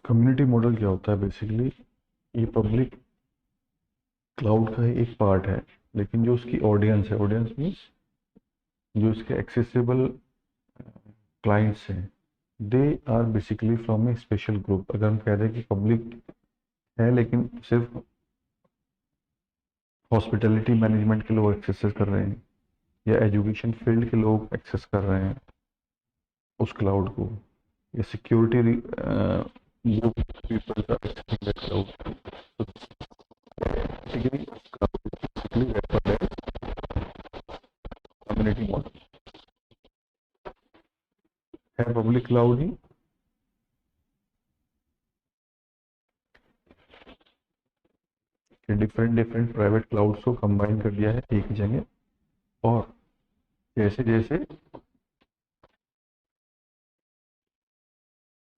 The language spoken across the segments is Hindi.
कम्युनिटी मॉडल क्या होता है बेसिकली? ये पब्लिक क्लाउड का ही एक पार्ट है, लेकिन जो उसकी ऑडियंस है, ऑडियंस मीन्स जो इसके एक्सेसिबल क्लाइंट्स हैं, they are basically from a special group. अगर हम कह दें कि पब्लिक है लेकिन सिर्फ हॉस्पिटैलिटी मैनेजमेंट के लोग एक्सेस कर रहे हैं या एजुकेशन फील्ड के लोग एक्सेस कर रहे हैं उस क्लाउड को, या सिक्योरिटी ग्रुप पीपल का एक्सेसिंग क्लाउड, तो basically cloud referred as community model है। पब्लिक क्लाउड ही डिफरेंट डिफरेंट प्राइवेट क्लाउड्स को कंबाइन कर दिया है एक ही जगह, और जैसे जैसे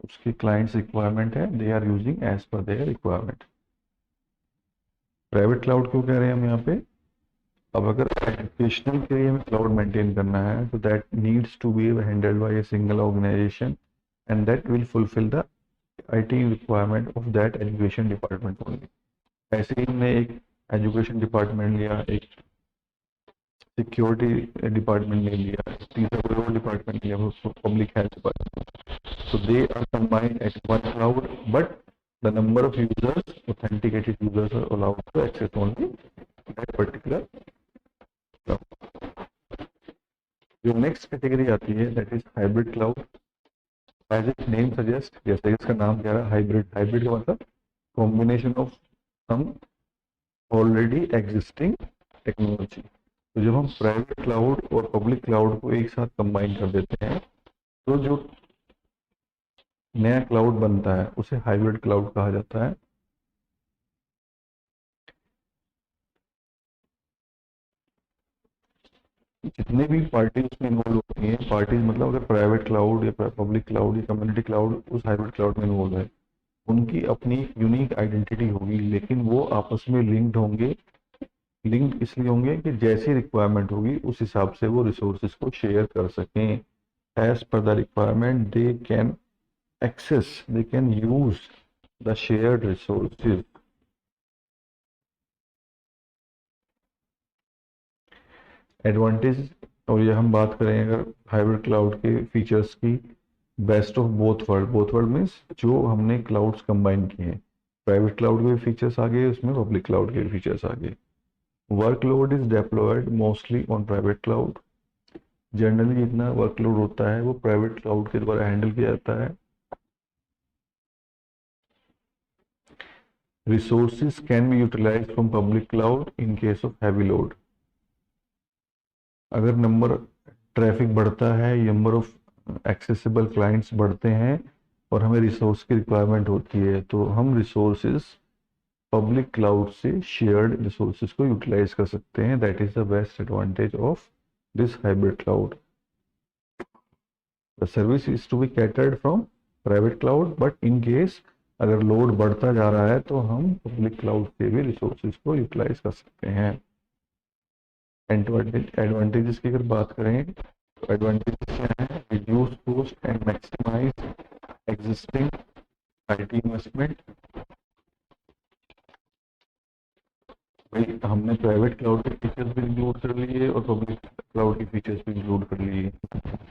उसके क्लाइंट्स रिक्वायरमेंट है, they are using as per their requirement. Private cloud क्यों कह रहे हैं हम यहाँ पे? अब अगर एजुकेशनल के लिए हमें क्लाउड मेंटेन करना है तो that needs to be handled by a single organisation and that will fulfil the IT requirement of that education department only. ऐसे ही हमने एक एजुकेशन डिपार्टमेंट लिया, एक सिक्योरिटी डिपार्टमेंट ले लिया, तीसरा कोई और डिपार्टमेंट लिया, उसको public health department, so they are combined at one cloud, but the number of users, authenticated users, are allowed to access only that particular cloud. जो नेक्स्ट कैटेगरी आती है that is hybrid cloud. As it name suggest, जैसे इसका नाम कह रहा है हाइब्रिड, हाइब्रिड का मतलब combination of some already existing technology. तो जब हम प्राइवेट क्लाउड और पब्लिक क्लाउड को एक साथ कंबाइन कर देते हैं तो जो नया क्लाउड बनता है उसे हाइब्रिड क्लाउड कहा जाता है। जितने भी पार्टीज उसमें इन्वॉल्व होती हैं, पार्टीज मतलब अगर प्राइवेट क्लाउड या पब्लिक क्लाउड या कम्युनिटी क्लाउड उस हाइब्रिड क्लाउड में इन्वॉल्व है, उनकी अपनी यूनिक आइडेंटिटी होगी, लेकिन वो आपस में लिंक्ड होंगे। लिंक्ड इसलिए होंगे कि जैसी रिक्वायरमेंट होगी उस हिसाब से वो रिसोर्सेज को शेयर कर सकें। As per the requirement they can access, they can use the shared resources. Advantage, और ये हम बात करें अगर हाइब्रिड क्लाउड के फीचर्स की, best of both world. Both world means जो हमने क्लाउड्स कंबाइन किए हैं, प्राइवेट क्लाउड के भी फीचर्स आ गए उसमें, पब्लिक क्लाउड के भी फीचर्स आ गए। Workload is deployed mostly on private cloud. Generally जितना वर्कलोड होता है वो प्राइवेट क्लाउड के द्वारा हैंडल किया जाता है। Resources can be utilised from public cloud in case of heavy load. अगर नंबर ट्रैफिक बढ़ता है, नंबर ऑफ एक्सेसिबल क्लाइंट्स बढ़ते हैं और हमें रिसोर्स की रिक्वायरमेंट होती है, तो हम रिसोर्सेज पब्लिक क्लाउड से शेयर्ड रिसोर्सेज को यूटिलाइज कर सकते हैं। That is the best advantage of this hybrid cloud. The service is to be catered from private cloud, but in case अगर लोड बढ़ता जा रहा है तो हम पब्लिक क्लाउड से भी रिसोर्सेज को यूटिलाइज कर सकते हैं। एडवांटेजेस की अगर बात करें तो एडवांटेजेस क्या है? Reduce cost and maximise existing IT investment. भाई हमने प्राइवेट क्लाउड के फीचर्स भी इंक्लूड कर लिए और पब्लिक क्लाउड के फीचर्स भी इंक्लूड कर लिए,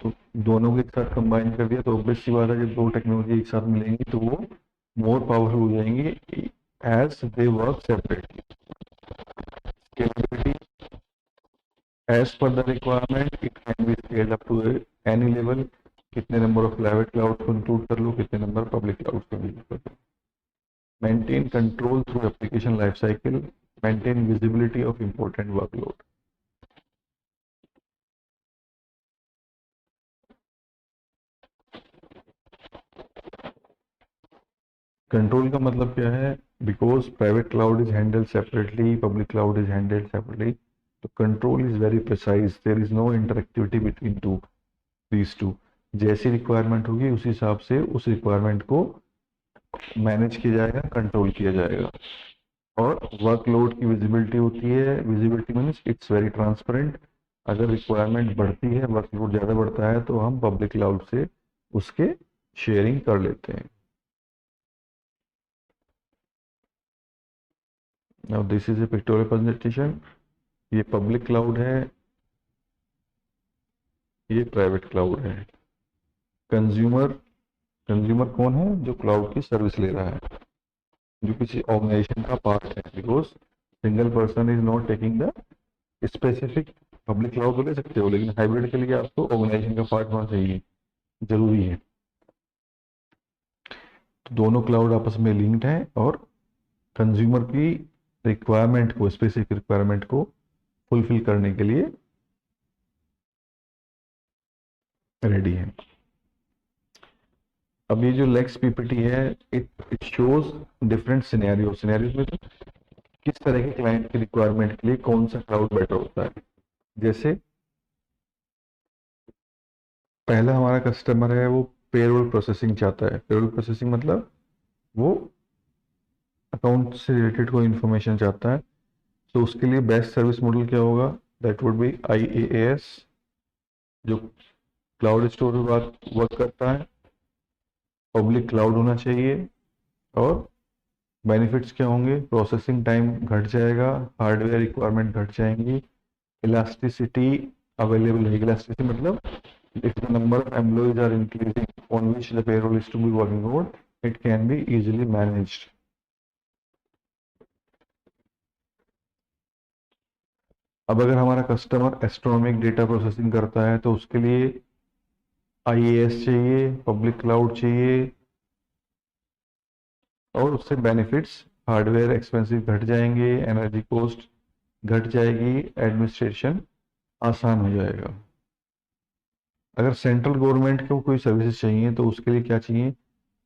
तो दोनों को एक साथ कंबाइन कर दिया, तो ऑब्वियस सी बात है जब दो टेक्नोलॉजी एक साथ मिलेंगी तो वो मोर पावरफुल हो जाएंगी as they work separately. Scalability, as per the requirement it can be scaled up to any level. कितने नंबर ऑफ प्राइवेट क्लाउड को इंक्लूड कर लो, कितने नंबर पब्लिक क्लाउड को इंक्लूड कर लो। Maintain control through application life cycle, maintain visibility of important workload. Control का मतलब क्या है? Because private cloud is handled separately, public cloud is handled separately, तो control is very precise, there is no interactivity between two these two. जैसी रिक्वायरमेंट होगी उस हिसाब से उस रिक्वायरमेंट को मैनेज किया जाएगा, कंट्रोल किया जाएगा। और वर्कलोड की विजिबिलिटी होती है, visibility means it's very transparent. अगर रिक्वायरमेंट बढ़ती है, वर्कलोड ज़्यादा बढ़ता है, तो हम पब्लिक क्लाउड से उसके शेयरिंग कर लेते हैं। Now this is a pictorial presentation. ये पब्लिक क्लाउड है, ये प्राइवेट क्लाउड है। कंज्यूमर, कंज्यूमर कौन है? जो क्लाउड की सर्विस ले रहा है, जो किसी ऑर्गेनाइजेशन का पार्ट है, because single person is not taking the specific. Public cloud तो ले सकते हो, लेकिन हाइब्रिड के लिए आपको ऑर्गेनाइजेशन का पार्ट होना चाहिए, जरूरी है। तो दोनों क्लाउड आपस में लिंक्ड है और कंज्यूमर की रिक्वायरमेंट को, स्पेसिफिक रिक्वायरमेंट को फुलफिल करने के लिए रेडी है। अब ये जो लेक्स पीपीटी है, it shows different scenario. Scenarios में तो किस तरह के क्लाइंट की रिक्वायरमेंट के लिए कौन सा क्लाउड बेटर होता है। जैसे पहला हमारा कस्टमर है, वो पेरोल प्रोसेसिंग चाहता है। पेरोल प्रोसेसिंग मतलब वो अकाउंट से रिलेटेड कोई इन्फॉर्मेशन चाहता है। तो उसके लिए बेस्ट सर्विस मॉडल क्या होगा? दैट वुड बी IaaS, जो क्लाउड स्टोर पे बात वर्क करता है। पब्लिक क्लाउड होना चाहिए। और बेनिफिट्स क्या होंगे? प्रोसेसिंग टाइम घट जाएगा, हार्डवेयर रिक्वायरमेंट घट जाएंगी, इलास्टिसिटी अवेलेबल है। इलास्टिसिटी मतलब if the number of employees are increasing on which the payroll is to be working on, it can be easily managed. अब अगर हमारा कस्टमर एस्ट्रोनॉमिक डेटा प्रोसेसिंग करता है तो उसके लिए IaaS चाहिए, पब्लिक क्लाउड चाहिए, और उससे बेनिफिट्स हार्डवेयर एक्सपेंसिव घट जाएंगे, एनर्जी कॉस्ट घट जाएगी, एडमिनिस्ट्रेशन आसान हो जाएगा। अगर सेंट्रल गवर्नमेंट को कोई सर्विसेज चाहिए तो उसके लिए क्या चाहिए?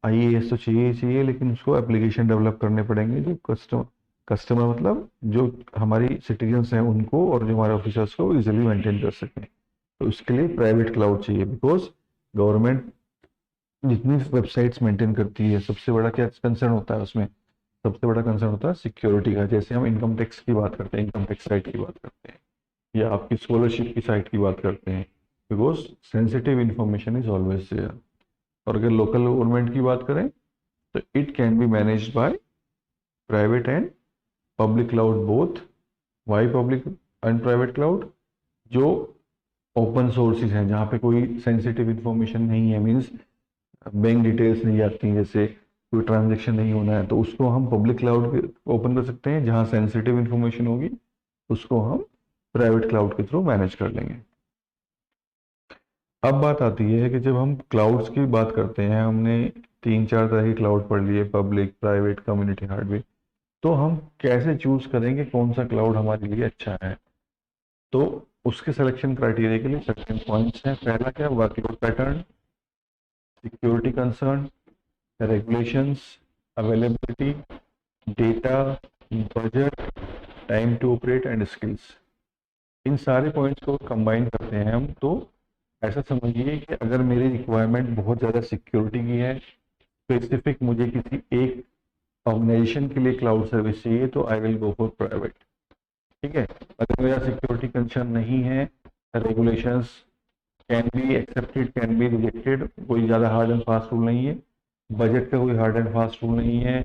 IaaS तो चाहिए ही चाहिए, लेकिन उसको एप्लीकेशन डेवलप करने पड़ेंगे जो कस्टमर मतलब जो हमारी सिटीजन्स हैं उनको और जो हमारे ऑफिसर्स को इजीली मेंटेन कर सकें। तो उसके लिए प्राइवेट क्लाउड चाहिए, बिकॉज गवर्नमेंट जितनी वेबसाइट्स मेंटेन करती है, सबसे बड़ा क्या कंसर्न होता है उसमें? सबसे बड़ा कंसर्न होता है सिक्योरिटी का। जैसे हम इनकम टैक्स की बात करते हैं, इनकम टैक्स साइट की बात करते हैं, या आपकी स्कॉलरशिप की साइट की बात करते हैं, because sensitive information is always there. और अगर लोकल गवर्नमेंट की बात करें तो it can be managed by private and public cloud both. Why public and private cloud? जो ओपन सोर्सेज हैं, जहाँ पे कोई सेंसिटिव इंफॉर्मेशन नहीं है, मीन्स बैंक डिटेल्स नहीं आती, जैसे कोई ट्रांजेक्शन नहीं होना है, तो उसको हम पब्लिक क्लाउड ओपन कर सकते हैं। जहाँ सेंसिटिव इंफॉर्मेशन होगी उसको हम प्राइवेट क्लाउड के थ्रू मैनेज कर लेंगे। अब बात आती है कि जब हम क्लाउड्स की बात करते हैं, हमने 3-4 तरह के क्लाउड पढ़ लिए, पब्लिक, प्राइवेट, कम्युनिटी, हार्डवेयर, तो हम कैसे चूज करेंगे कौन सा क्लाउड हमारे लिए अच्छा है? तो उसके सिलेक्शन क्राइटेरिया के लिए सर्टेन पॉइंट्स हैं। पहला क्या? Workload pattern, security concern, regulations, availability, data, budget, time to operate and skills. इन सारे पॉइंट्स को कंबाइन करते हैं हम, तो ऐसा समझिए कि अगर मेरी रिक्वायरमेंट बहुत ज़्यादा सिक्योरिटी की है, स्पेसिफिक मुझे किसी एक ऑर्गेनाइजेशन के लिए क्लाउड सर्विस चाहिए, तो I will go for private. ठीक है। अगर मेरा सिक्योरिटी कंसर्न नहीं है, regulations can be accepted, can be rejected, कोई ज़्यादा हार्ड एंड फास्ट रूल नहीं है, बजट का कोई हार्ड एंड फास्ट रूल नहीं है,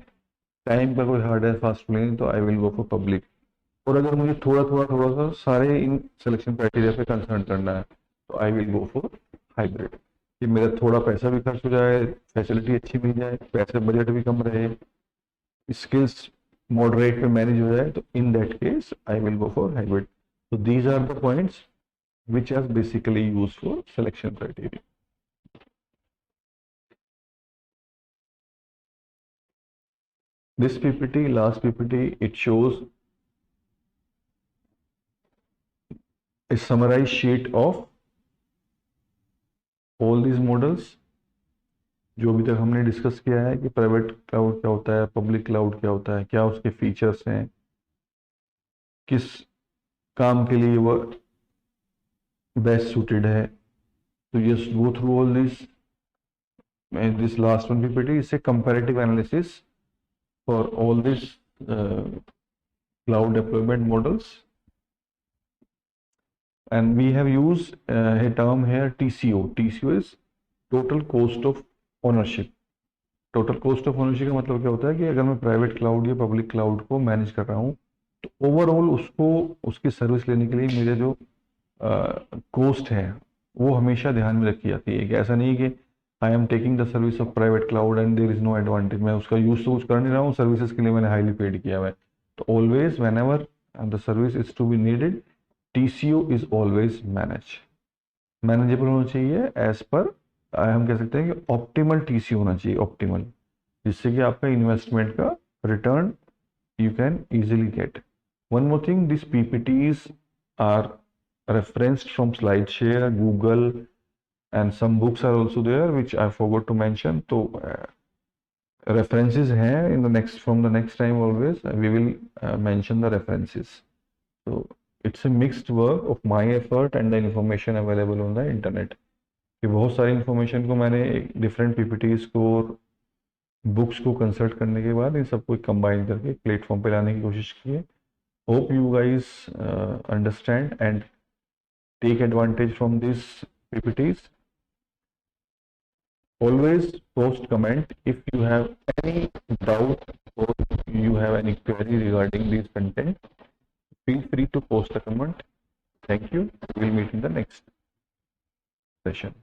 टाइम का कोई हार्ड एंड फास्ट रूल नहीं है, तो I will go for public. और अगर मुझे थोड़ा सा सारे इन सिलेक्शन क्राइटेरिया पे कंसर्न करना है, तो I will go for hybrid, कि मेरा थोड़ा पैसा भी खर्च हो जाए, फैसिलिटी अच्छी मिल जाए, पैसे बजट भी कम रहे, स्किल्स मॉडरेट पे मैनेज हो जाए, तो in that case I will go for hybrid. So these are the points which are basically used for selection criteria. This PPT, last PPT, it shows a summarized sheet of all these models जो अभी तक हमने डिस्कस किया है, कि प्राइवेट क्लाउड क्या होता है, पब्लिक क्लाउड क्या होता है, क्या उसके फीचर्स हैं, किस काम के लिए वो बेस्ट सूटेड है। तो yes, go through all this. and this last one PPT is a comparative analysis for all these cloud deployment models, and we have used a term here, TCO. TCO is total cost of ownership. Total cost of ownership का मतलब क्या होता है कि अगर मैं प्राइवेट क्लाउड या पब्लिक क्लाउड को मैनेज कर रहा हूँ, तो ओवरऑल उसको उसकी सर्विस लेने के लिए मेरे जो कॉस्ट है वो हमेशा ध्यान में रखी जाती है कि ऐसा नहीं कि I am taking the service of private cloud and there is no advantage, मैं उसका यूज तो कुछ कर नहीं रहा हूँ, सर्विसेज के लिए मैंने हाईली पेड किया हुआ है। तो always whenever the service is to be needed, TCO is always manageable होना चाहिए एज पर, हम कह सकते हैं कि ऑप्टिमल TCO होना चाहिए, ऑप्टिमल, जिससे कि आपका इन्वेस्टमेंट का return you can easily get. One more thing, these PPTs are referenced from SlideShare, Google, and some books are also there which I forgot to mention. So references हैं in the next, from the next time always we will mention the references. So it's a mixed work of my effort and the information available on the internet. कि बहुत सारी इंफॉर्मेशन को मैंने डिफरेंट PPTs को, बुक्स को कंसल्ट करने के बाद इन सबको कंबाइन करके प्लेटफॉर्म पे लाने की कोशिश की है। Hope you guys understand and take advantage from this PPTs. Always post comment if you have any doubt or you have any query regarding this content. Feel free to post a comment. Thank you. We'll meet in the next session.